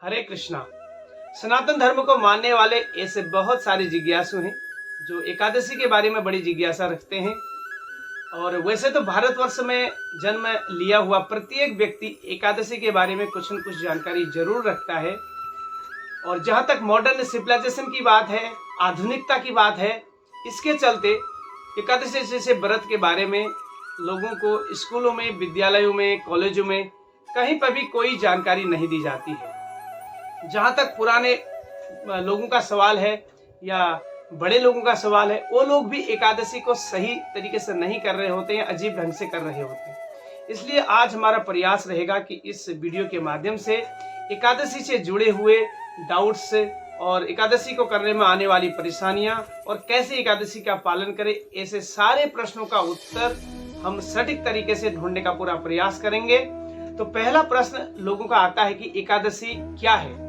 हरे कृष्णा। सनातन धर्म को मानने वाले ऐसे बहुत सारे जिज्ञासु हैं जो एकादशी के बारे में बड़ी जिज्ञासा रखते हैं। और वैसे तो भारतवर्ष में जन्म लिया हुआ प्रत्येक व्यक्ति एकादशी के बारे में कुछ न कुछ जानकारी जरूर रखता है। और जहाँ तक मॉडर्न सिविलाइजेशन की बात है, आधुनिकता की बात है, इसके चलते एकादशी जैसे व्रत के बारे में लोगों को स्कूलों में, विद्यालयों में, कॉलेजों में कहीं पर भी कोई जानकारी नहीं दी जाती है। जहाँ तक पुराने लोगों का सवाल है या बड़े लोगों का सवाल है, वो लोग भी एकादशी को सही तरीके से नहीं कर रहे होते हैं, अजीब ढंग से कर रहे होते हैं। इसलिए आज हमारा प्रयास रहेगा कि इस वीडियो के माध्यम से एकादशी से जुड़े हुए डाउट्स और एकादशी को करने में आने वाली परेशानियां और कैसे एकादशी का पालन करें, ऐसे सारे प्रश्नों का उत्तर हम सटीक तरीके से ढूंढने का पूरा प्रयास करेंगे। तो पहला प्रश्न लोगों का आता है कि एकादशी क्या है।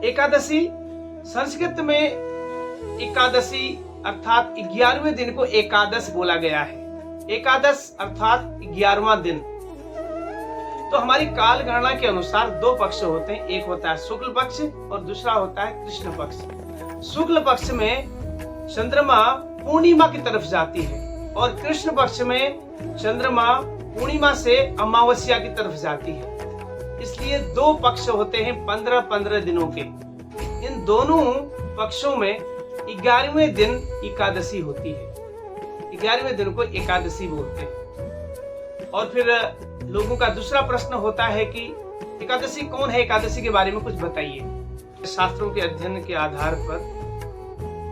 एकादशी संस्कृत में एकादशी अर्थात 11वें दिन को एकादश बोला गया है। एकादश अर्थात 11वां दिन। तो हमारी काल गणना के अनुसार दो पक्ष होते हैं, एक होता है शुक्ल पक्ष और दूसरा होता है कृष्ण पक्ष। शुक्ल पक्ष में चंद्रमा पूर्णिमा की तरफ जाती है और कृष्ण पक्ष में चंद्रमा पूर्णिमा से अमावस्या की तरफ जाती है। इसलिए दो पक्ष होते हैं 15-15 दिनों के। इन दोनों पक्षों में 11वें दिन एकादशी होती है। 11वें दिन को एकादशी बोलते हैं। और फिर लोगों का दूसरा प्रश्न होता है कि एकादशी कौन है, एकादशी के बारे में कुछ बताइए। शास्त्रों के अध्ययन के आधार पर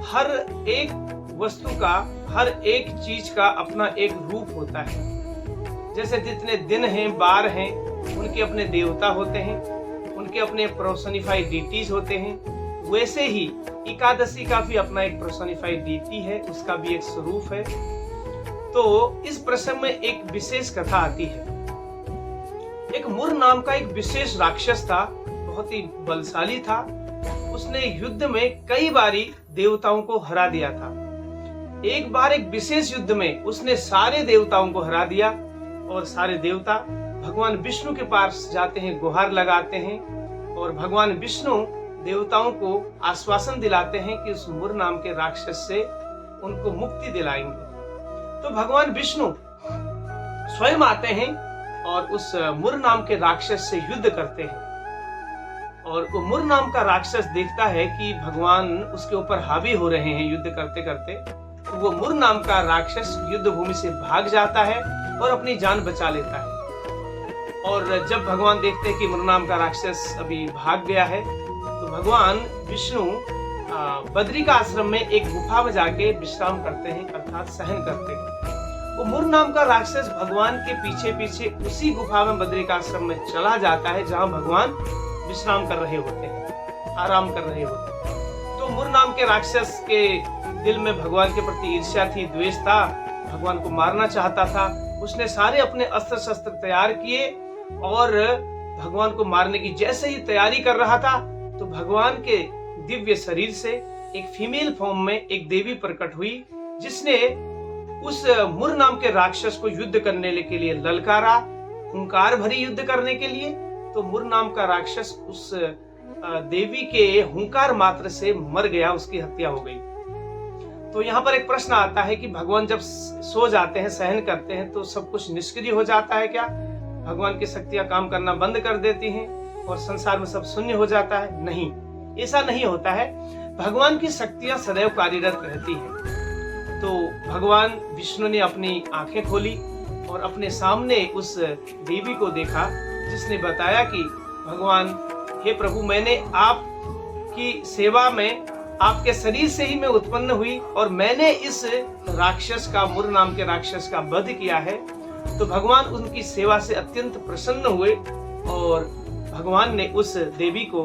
हर एक वस्तु का, हर एक चीज का अपना एक रूप होता है। जैसे जितने दिन हैं, बार हैं, उनके अपने देवता होते हैं, उनके अपने पर्सोनिफाइड डीटीज होते हैं। वैसे ही एकादशी का भी अपना एक पर्सोनिफाइड डीटी है, उसका भी एक स्वरूप है। तो इस प्रसंग में एक विशेष कथा आती है। एक मुर नाम का एक विशेष राक्षस था, बहुत ही बलशाली था। उसने युद्ध में कई बारी देवताओं को हरा दिया था। एक बार एक विशेष युद्ध में उसने सारे देवताओं को हरा दिया और सारे देवता भगवान विष्णु के पास जाते हैं, गुहार लगाते हैं और भगवान विष्णु देवताओं को आश्वासन दिलाते हैं कि उस मुर नाम के राक्षस से उनको मुक्ति दिलाएंगे। तो भगवान विष्णु स्वयं आते हैं और उस मुर नाम के राक्षस से युद्ध करते हैं। और वो मुर नाम का राक्षस देखता है कि भगवान उसके ऊपर हावी हो रहे हैं युद्ध करते करते। तो वो मुर नाम का राक्षस युद्ध भूमि से भाग जाता है और अपनी जान बचा लेता है। और जब भगवान देखते हैं कि मुर नाम का राक्षस अभी भाग गया है, तो भगवान विष्णु बद्री का आश्रम में एक गुफा में जाके विश्राम करते हैं, अर्थात सहन करते हैं। वो मुर नाम का राक्षस भगवान के पीछे पीछे उसी गुफा में बद्री का आश्रम में चला जाता है जहाँ भगवान विश्राम कर रहे होते हैं, आराम कर रहे होते हैं। तो मुर नाम के राक्षस के दिल में भगवान के प्रति ईर्ष्या थी, द्वेष था, भगवान को मारना चाहता था। उसने सारे अपने अस्त्र शस्त्र तैयार किए और भगवान को मारने की जैसे ही तैयारी कर रहा था, तो भगवान के दिव्य शरीर से एक फीमेल फॉर्म में एक देवी प्रकट हुई, जिसने उस मुर नाम के राक्षस को युद्ध करने के लिए ललकारा, हुंकार भरी युद्ध करने के लिए। तो मुर नाम का राक्षस उस देवी के हुंकार मात्र से मर गया, उसकी हत्या हो गई। तो यहाँ पर एक प्रश्न आता है कि भगवान जब सो जाते हैं, सहन करते हैं, तो सब कुछ निष्क्रिय हो जाता है क्या? भगवान की शक्तियां काम करना बंद कर देती हैं और संसार में सब शून्य हो जाता है? नहीं, ऐसा नहीं होता है। भगवान की शक्तियां सदैव कार्यरत रहती हैं। तो भगवान विष्णु ने अपनी आंखें खोली और अपने सामने उस देवी को देखा, जिसने बताया कि भगवान, हे प्रभु, मैंने आपकी सेवा में, आपके शरीर से ही मैं उत्पन्न हुई और मैंने इस राक्षस का, मुर नाम के राक्षस का वध किया है। तो भगवान उनकी सेवा से अत्यंत प्रसन्न हुए और भगवान ने उस देवी को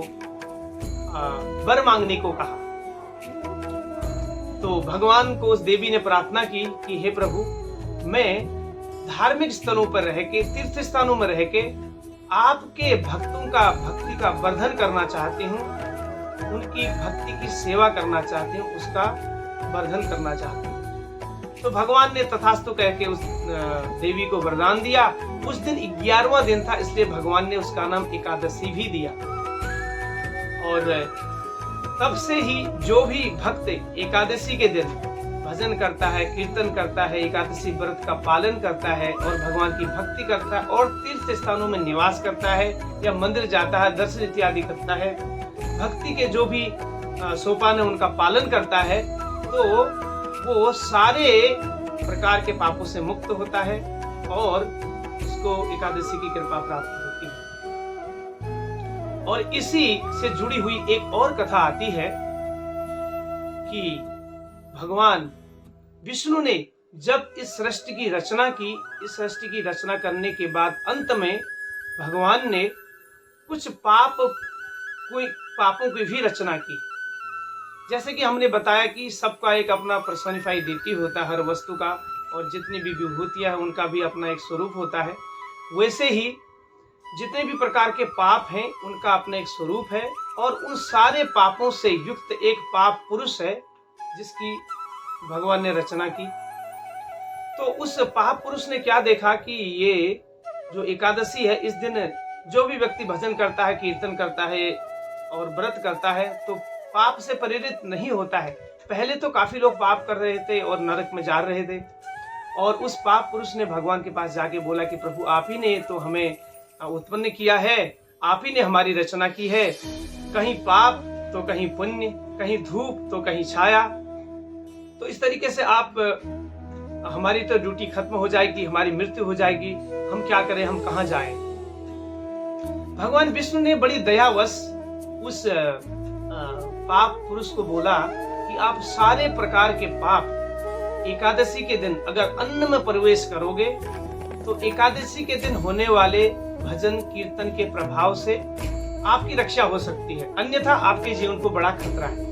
वर मांगने को कहा। तो भगवान को उस देवी ने प्रार्थना की कि हे प्रभु, मैं धार्मिक स्थलों पर रह के, तीर्थ स्थानों में रह के आपके भक्तों का भक्ति का वर्धन करना चाहती हूँ, उनकी भक्ति की सेवा करना चाहती हूँ, उसका वर्धन करना चाहती हूँ। तो भगवान ने तथास्तु कह के उस देवी को वरदान दिया। उस दिन 11वां दिन था, इसलिए भगवान ने उसका नाम एकादशी भी दिया। और तब से ही जो भी भक्त एकादशी के दिन भजन करता है, कीर्तन करता है, एकादशी व्रत का पालन करता है और भगवान की भक्ति करता है और तीर्थ स्थानों में निवास करता है या मंदिर जाता है, दर्शन इत्यादि करता है, भक्ति के जो भी सोपान है उनका पालन करता है, तो वो सारे प्रकार के पापों से मुक्त होता है और उसको एकादशी की कृपा प्राप्त होती है। और इसी से जुड़ी हुई एक और कथा आती है कि भगवान विष्णु ने जब इस सृष्टि की रचना की, इस सृष्टि की रचना करने के बाद अंत में भगवान ने कुछ पापों की भी रचना की। जैसे कि हमने बताया कि सबका एक अपना पर्सोनिफाई देती होता है हर वस्तु का, और जितनी भी विभूतियां हैं उनका भी अपना एक स्वरूप होता है। वैसे ही जितने भी प्रकार के पाप हैं उनका अपना एक स्वरूप है, और उन सारे पापों से युक्त एक पाप पुरुष है जिसकी भगवान ने रचना की। तो उस पाप पुरुष ने क्या देखा कि ये जो एकादशी है, इस दिन जो भी व्यक्ति भजन करता है, कीर्तन करता है और व्रत करता है तो पाप से प्रेरित नहीं होता है। पहले तो काफी लोग पाप कर रहे थे और नरक में जा रहे थे, और उस पाप पुरुष ने भगवान के पास जाके बोला कि प्रभु आप ही ने तो हमें उत्पन्न किया है, आप ही ने हमारी रचना की है, कहीं पाप तो कहीं पुण्य, कहीं धूप तो कहीं छाया, तो इस तरीके से आप हमारी तो ड्यूटी खत्म हो जाएगी, हमारी मृत्यु हो जाएगी, हम क्या करें, हम कहां जाएं। भगवान विष्णु ने बड़ी दयावश उस पाप पुरुष को बोला कि आप सारे प्रकार के पाप एकादशी के दिन अगर अन्न में प्रवेश करोगे तो एकादशी के दिन होने वाले भजन कीर्तन के प्रभाव से आपकी रक्षा हो सकती है, अन्यथा आपके जीवन को बड़ा खतरा है।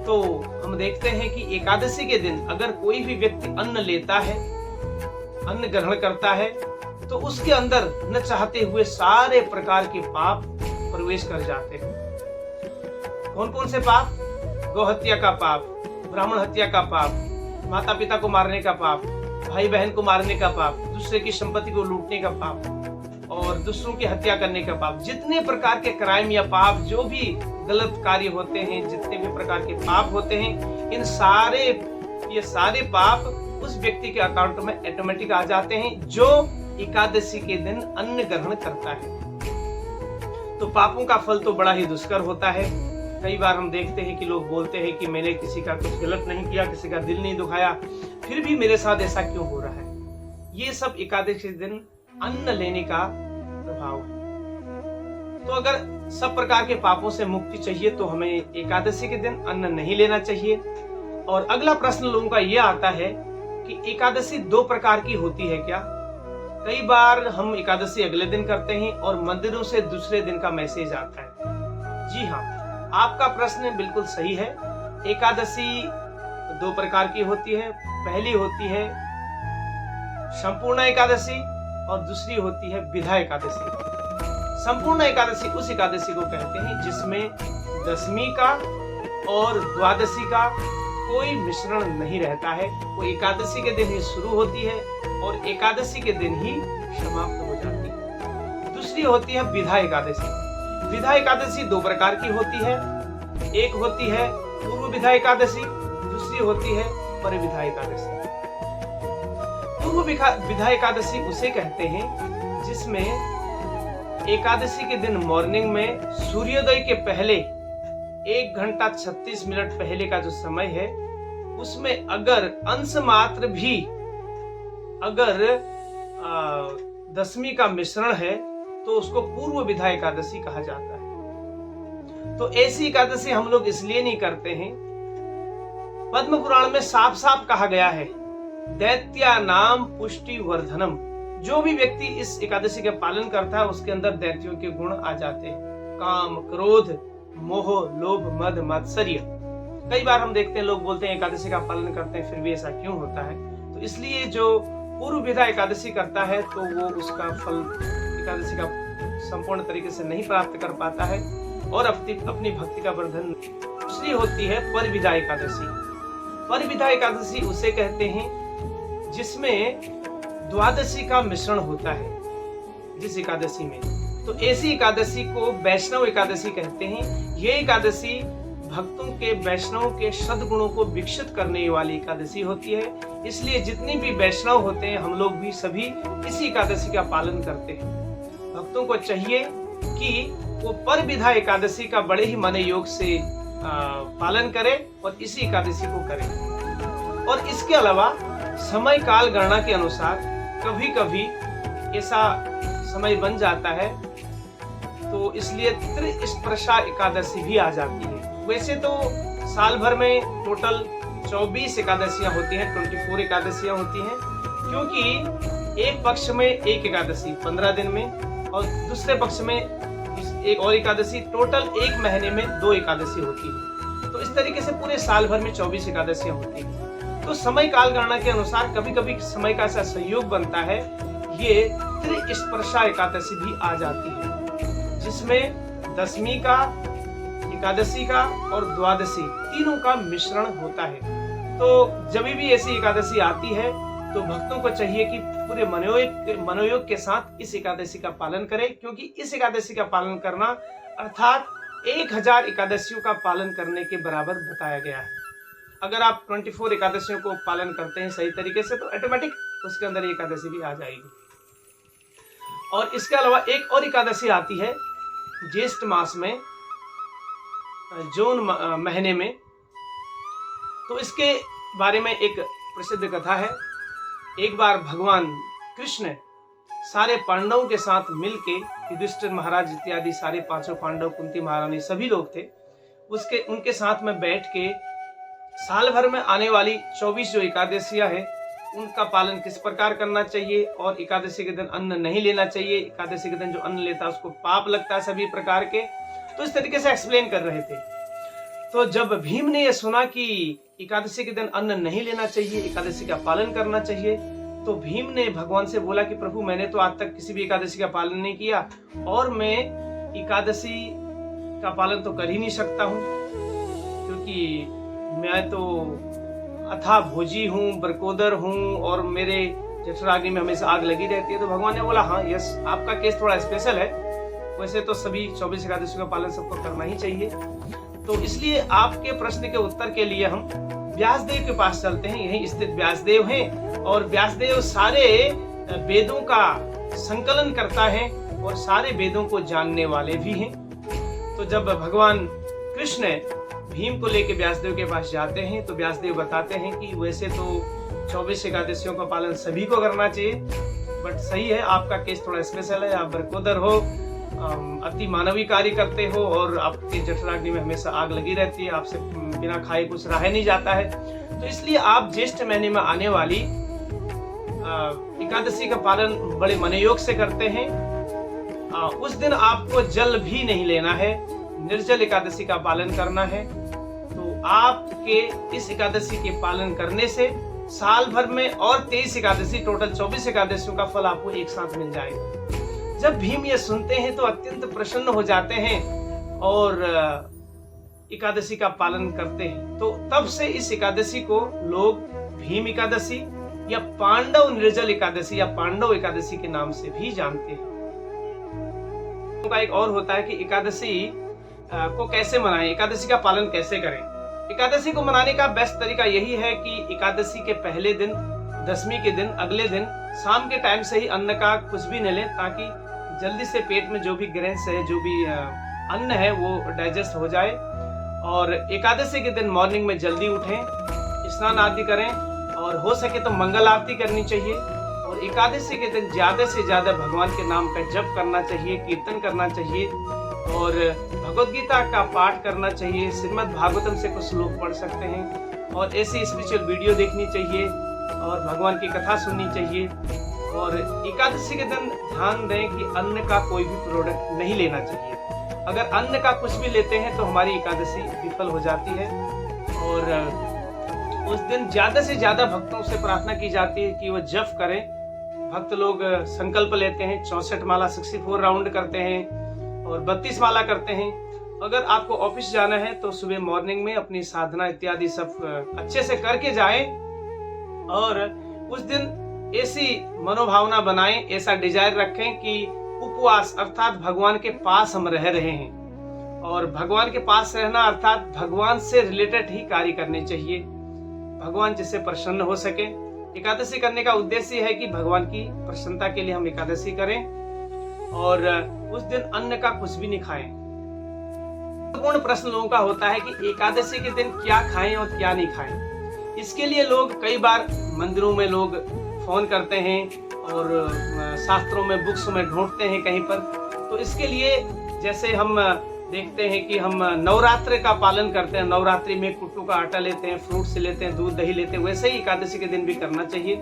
तो हम देखते हैं कि एकादशी के दिन अगर कोई भी व्यक्ति अन्न लेता है, अन्न ग्रहण करता है, तो उसके अंदर न चाहते हुए सारे प्रकार के पाप प्रवेश कर जाते हैं। कौन कौन से पाप? गौ हत्या का पाप, ब्राह्मण हत्या का पाप, माता पिता को मारने का पाप, भाई बहन को मारने का पाप, दूसरे की संपत्ति को लूटने का पाप और दूसरों की हत्या करने का पाप। जितने प्रकार के क्राइम या पाप, जो भी गलत कार्य होते हैं, जितने भी प्रकार के पाप होते हैं, ये सारे पाप उस व्यक्ति के अकाउंट में ऑटोमेटिक आ जाते हैं जो एकादशी के दिन अन्न ग्रहण करता है। तो पापों का फल तो बड़ा ही दुष्कर होता है। कई बार हम देखते हैं कि लोग बोलते हैं कि मैंने किसी का कुछ गलत नहीं किया, किसी का दिल नहीं दुखाया, फिर भी मेरे साथ ऐसा क्यों हो रहा है। ये सब एकादशी के दिन अन्न लेने का प्रभाव है। तो अगर सब प्रकार के पापों से मुक्ति चाहिए तो हमें एकादशी के दिन अन्न नहीं लेना चाहिए। और अगला प्रश्न लोगों का यह आता है कि एकादशी 2 प्रकार की होती है क्या? कई बार हम एकादशी अगले दिन करते हैं और मंदिरों से दूसरे दिन का मैसेज आता है। जी हाँ, आपका प्रश्न बिल्कुल सही है। एकादशी 2 प्रकार की होती है। पहली होती है संपूर्ण एकादशी और दूसरी होती है विधा एकादशी। संपूर्ण एकादशी उस एकादशी को कहते हैं जिसमें दशमी का और द्वादशी का कोई मिश्रण नहीं रहता है। वो एकादशी के दिन ही शुरू होती है और एकादशी के दिन ही समाप्त हो जाती है। दूसरी होती है विधा एकादशी। विधा एकादशी 2 प्रकार की होती है। एक होती है पूर्व विधा एकादशी, दूसरी होती है पर विधा एकादशी। पूर्व विधा एकादशी उसे कहते हैं जिसमें एकादशी के दिन मॉर्निंग में सूर्योदय के पहले 1 घंटा 36 मिनट पहले का जो समय है, उसमें अगर अंश मात्र भी अगर दशमी का मिश्रण है तो उसको पूर्व विधा एकादशी कहा जाता है। तो ऐसी एकादशी हम लोग इसलिए नहीं करते हैं। पद्म पुराण में साफ साफ कहा गया है, दैत्या नाम पुष्टि वर्धनम। जो भी व्यक्ति इस एकादशी का पालन करता है उसके अंदर दैत्यों के गुण आ जाते हैं, काम, क्रोध, मोह, लोभ, मद, मात्सर्य। कई बार हम देखते हैं लोग बोलते हैं एकादशी का पालन करते हैं फिर भी ऐसा क्यों होता है। तो इसलिए जो पूर्व विधा एकादशी करता है तो वो उसका फल एकादशी का संपूर्ण तरीके से नहीं प्राप्त कर पाता है और अपनी भक्ति का वर्धन। दूसरी होती है पर विधा एकादशी। पर विधा एकादशी उसे कहते हैं जिसमें द्वादशी का मिश्रण होता है। जिस एकादशी में तो ऐसी एकादशी को वैष्णव एकादशी कहते हैं। ये एकादशी भक्तों के, वैष्णव के सद्गुणों को विकसित करने वाली एकादशी होती है। इसलिए जितने भी वैष्णव होते हैं, हम लोग भी सभी इसी एकादशी का पालन करते हैं। भक्तों को चाहिए कि वो पर विधा एकादशी का बड़े ही मन योग से पालन करें और इसी एकादशी को करें। और इसके अलावा समय काल गणना के अनुसार कभी कभी ऐसा समय बन जाता है, तो इसलिए त्रिस्पर्शा एकादशी भी आ जाती है। वैसे तो साल भर में टोटल 24 एकादशियां होती हैं, 24 एकादशियां होती हैं, क्योंकि एक पक्ष में एक एकादशी 15 दिन में और दूसरे पक्ष में एक और एकादशी, टोटल एक महीने में 2 एकादशी होती है। तो इस तरीके से पूरे साल भर में 24 एकादशियां होती हैं। तो समय काल गणना के अनुसार कभी कभी समय का ऐसा संयोग बनता है, ये त्रिस्पर्शा एकादशी भी आ जाती है, जिसमें दशमी का, एकादशी का और द्वादशी तीनों का मिश्रण होता है। तो जब भी ऐसी एकादशी आती है तो भक्तों को चाहिए कि पूरे मनोयोग के साथ इस एकादशी का पालन करें, क्योंकि इस एकादशी का पालन करना अर्थात 1000 एकादशियों का पालन करने के बराबर बताया गया है। अगर आप 24 एकादशियों को पालन करते हैं सही तरीके से, तो ऑटोमेटिक उसके अंदर एकादशी भी आ जाएगी। और इसके अलावा एक और एकादशी आती है ज्येष्ठ मास में, जून महीने में। तो इसके बारे में एक प्रसिद्ध कथा है। एक बार भगवान कृष्ण सारे पांडवों के साथ मिलके, युधिष्ठिर महाराज इत्यादि सारे 5 पांडव, कुंती महारानी सभी लोग थे, उनके साथ में बैठ के साल भर में आने वाली 24 जो एकादशियां है उनका पालन किस प्रकार करना चाहिए, और एकादशी के दिन अन्न नहीं लेना चाहिए, एकादशी के दिन जो अन्न लेता है उसको पाप लगता है सभी प्रकार के। तो इस तरीके से एक्सप्लेन कर रहे थे। तो जब भीम ने यह सुना कि एकादशी के दिन अन्न नहीं लेना चाहिए, एकादशी का पालन करना चाहिए, तो भीम ने भगवान से बोला कि प्रभु, मैंने तो आज तक किसी भी एकादशी का पालन नहीं किया और मैं एकादशी का पालन तो कर ही नहीं सकता हूँ, क्योंकि मैं तो अथाह भोजी हूँ, बरकोदर हूँ और मेरे जठराग्नि में हमेशा आग लगी रहती है। तो भगवान ने बोला, हाँ यस, आपका केस थोड़ा स्पेशल है, वैसे तो सभी 24 एकादशी का पालन सबको करना ही चाहिए। तो इसलिए आपके प्रश्न के उत्तर के लिए हम व्यासदेव के पास चलते हैं। यहीं स्थित व्यासदेव हैं और व्यासदेव सारे वेदों का संकलन करता है और सारे वेदों को जानने वाले भी हैं। तो जब भगवान कृष्ण भीम को लेकर व्यासदेव के पास जाते हैं तो व्यासदेव बताते हैं कि वैसे तो 24 एकादशियों का पालन सभी को करना चाहिए, बट सही है आपका केस थोड़ा स्पेशल है, आप बरकोदर हो, अति मानवीय कार्य करते हो और आपके जठराग्नि में हमेशा आग लगी रहती है, आपसे बिना खाए कुछ रहा नहीं जाता है। तो इसलिए आप ज्येष्ठ महीने में आने वाली एकादशी का पालन बड़े मनोयोग से करते हैं। उस दिन आपको जल भी नहीं लेना है, निर्जल एकादशी का पालन करना है। तो आपके इस एकादशी के पालन करने से साल भर में और 23 एकादशी, टोटल 24 एकादशियों का फल आपको एक साथ मिल जाएगा। जब भीम ये सुनते हैं तो अत्यंत प्रसन्न हो जाते हैं और एकादशी का पालन करते हैं। तो तब से इस एकादशी को लोग भीम एकादशी या पांडव निर्जल एकादशी या पांडव एकादशी के नाम से भी जानते हैं। का एक और होता है कि एकादशी को कैसे मनाएं, एकादशी का पालन कैसे करें। एकादशी को मनाने का बेस्ट तरीका यही है कि एकादशी के पहले दिन, दशमी के दिन, अगले दिन शाम के टाइम से ही अन्न का कुछ भी न लें, ताकि जल्दी से पेट में जो भी ग्रेन्स है, जो भी अन्न है वो डाइजेस्ट हो जाए। और एकादशी के दिन मॉर्निंग में जल्दी उठें, स्नान आदि करें और हो सके तो मंगल आरती करनी चाहिए। और एकादशी के दिन ज्यादा से ज्यादा भगवान के नाम का जप करना चाहिए, कीर्तन करना चाहिए और भगवद गीता का पाठ करना चाहिए। श्रीमद् भागवतम से कुछ श्लोक पढ़ सकते हैं और ऐसी स्पिरिचुअल वीडियो देखनी चाहिए और भगवान की कथा सुननी चाहिए। और एकादशी के दिन ध्यान दें कि अन्न का कोई भी प्रोडक्ट नहीं लेना चाहिए। अगर अन्न का कुछ भी लेते हैं तो हमारी एकादशी विफल हो जाती है। और उस दिन ज्यादा से ज्यादा भक्तों से प्रार्थना की जाती है कि वो जप करें। भक्त लोग संकल्प लेते हैं, 64 माला 64 राउंड करते हैं और 32 माला करते हैं। अगर आपको ऑफिस जाना है तो सुबह मॉर्निंग में अपनी साधना इत्यादि सब अच्छे से करके जाएं और उस दिन ऐसी मनोभावना बनाएं, ऐसा डिजायर रखें कि उपवास अर्थात भगवान के पास हम रह रहे हैं, और भगवान के पास रहना अर्थात भगवान से रिलेटेड ही कार्य करने चाहिए, भगवान जिससे प्रसन्न हो सके। एकादशी करने का उद्देश्य है कि भगवान की प्रसन्नता के लिए हम एकादशी करें और उस दिन अन्न का कुछ भी नहीं खाएं। महत्वपूर्ण प्रश्न लोगों का होता है कि एकादशी के दिन क्या खाएं और क्या नहीं खाएं। इसके लिए लोग कई बार मंदिरों में लोग फोन करते हैं और शास्त्रों में बुक्स में ढूंढते हैं कहीं पर। तो इसके लिए जैसे हम देखते हैं कि हम नवरात्र का पालन करते हैं, नवरात्रि में कुट्टू का आटा लेते हैं, फ्रूट्स लेते हैं, दूध दही लेते हैं, वैसे ही एकादशी के दिन भी करना चाहिए।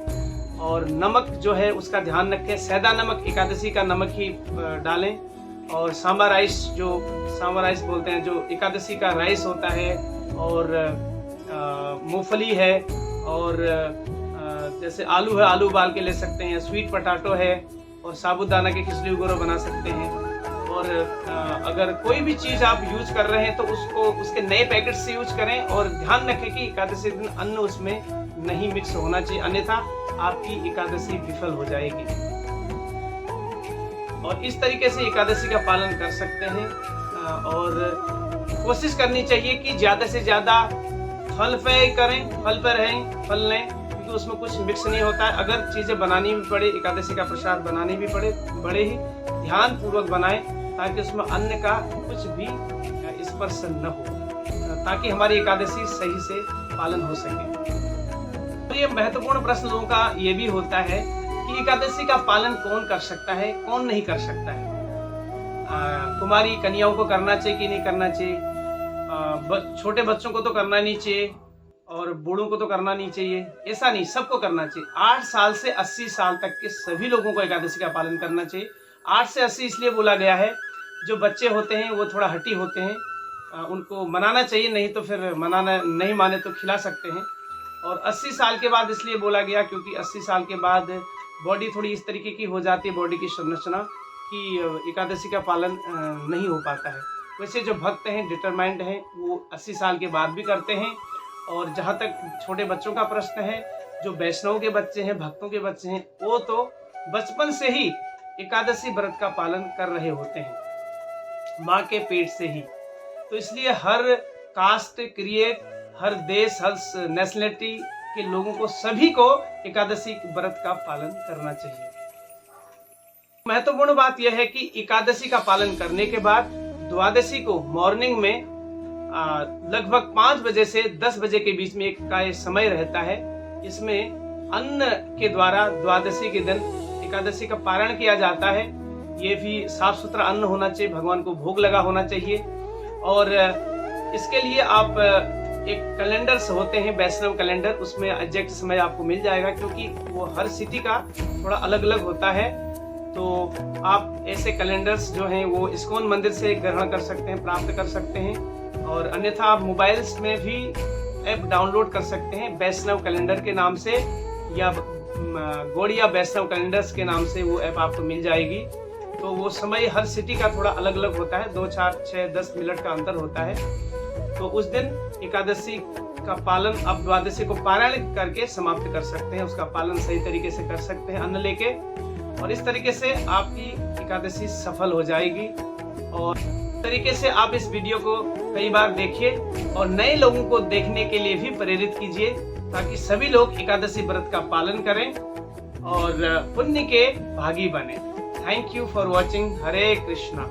और नमक जो है उसका ध्यान रखें, सैदा नमक एकादशी का नमक ही डालें। और सांबा राइस, जो सांबा राइस बोलते हैं, जो एकादशी का राइस होता है, और मूंगफली है, और जैसे आलू है, आलू उबाल के ले सकते हैं, स्वीट पटाटो है, और साबूदाना के खिचड़ी वगैरह बना सकते हैं। और अगर कोई भी चीज आप यूज कर रहे हैं तो उसको उसके नए पैकेट से यूज करें, और ध्यान रखें कि एकादशी दिन अन्न उसमें नहीं मिक्स होना चाहिए, अन्यथा आपकी एकादशी विफल हो जाएगी। और इस तरीके से एकादशी का पालन कर सकते हैं। और कोशिश करनी चाहिए कि ज्यादा से ज्यादा फल पे करें, फल पे रहें, फल लें, क्योंकि उसमें कुछ मिक्स नहीं होता है। अगर चीजें बनानी भी पड़े, एकादशी का प्रसाद बनानी भी पड़े, बड़े ही ध्यान पूर्वक बनाएं, ताकि उसमें अन्न का कुछ भी स्पर्श न हो, ताकि हमारी एकादशी सही से पालन हो सके। तो ये महत्वपूर्ण प्रश्न लोगों का ये भी होता है कि एकादशी का पालन कौन कर सकता है, कौन नहीं कर सकता है। कुमारी कन्याओं को करना चाहिए कि नहीं करना चाहिए, छोटे बच्चों को तो करना नहीं चाहिए, और बूढ़ों को तो करना नहीं चाहिए, ऐसा नहीं, सबको करना चाहिए। 8 साल से 80 साल तक के सभी लोगों को एकादशी का पालन करना चाहिए। 8 से 80 इसलिए बोला गया है, जो बच्चे होते हैं वो थोड़ा हठी होते हैं, उनको मनाना चाहिए, नहीं तो फिर मनाना नहीं माने तो खिला सकते हैं। और 80 साल के बाद इसलिए बोला गया क्योंकि 80 साल के बाद बॉडी थोड़ी इस तरीके की हो जाती है, बॉडी की संरचना, कि एकादशी का पालन नहीं हो पाता है। वैसे जो भक्त हैं, डिटरमाइंड हैं, वो 80 साल के बाद भी करते हैं। और जहाँ तक छोटे बच्चों का प्रश्न है, जो वैष्णव के बच्चे हैं, भक्तों के बच्चे हैं, वो तो बचपन से ही एकादशी व्रत का पालन कर रहे होते हैं, माँ के पेट से ही। तो इसलिए हर कास्ट, क्रिएट, हर देश, हर नेशनलिटी के लोगों को, सभी को एकादशी व्रत का पालन करना चाहिए। महत्वपूर्ण बात यह है कि एकादशी का पालन करने के बाद द्वादशी को मॉर्निंग में लगभग 5 बजे से 10 बजे के बीच में एक का समय रहता है। इसमें अन्न के द्वारा द्वादशी के दिन एकादशी का पारण किया जाता है। ये भी साफ सुथरा अन्न होना चाहिए, भगवान को भोग लगा होना चाहिए। और इसके लिए आप एक कैलेंडर्स होते हैं, वैष्णव कैलेंडर, उसमें एग्जैक्ट समय आपको मिल जाएगा, क्योंकि वो हर सिटी का थोड़ा अलग अलग होता है। तो आप ऐसे कैलेंडर्स जो हैं वो इस्कॉन मंदिर से ग्रहण कर सकते हैं, प्राप्त कर सकते हैं। और अन्यथा आप मोबाइल्स में भी ऐप डाउनलोड कर सकते हैं, वैष्णव कैलेंडर के नाम से, या गौड़िया वैष्णव कैलेंडर्स के नाम से वो ऐप आपको मिल जाएगी। तो वो समय हर सिटी का थोड़ा अलग अलग होता है, 2, 4, 6, 10 मिनट का अंतर होता है। तो उस दिन एकादशी का पालन आप द्वादशी को पारायण करके समाप्त कर सकते हैं, उसका पालन सही तरीके से कर सकते हैं अन्न लेके, और इस तरीके से आपकी एकादशी सफल हो जाएगी। और इस तरीके से आप इस वीडियो को कई बार देखिए और नए लोगों को देखने के लिए भी प्रेरित कीजिए, ताकि सभी लोग एकादशी व्रत का पालन करें और पुण्य के भागी बने। Thank you for watching. Hare Krishna.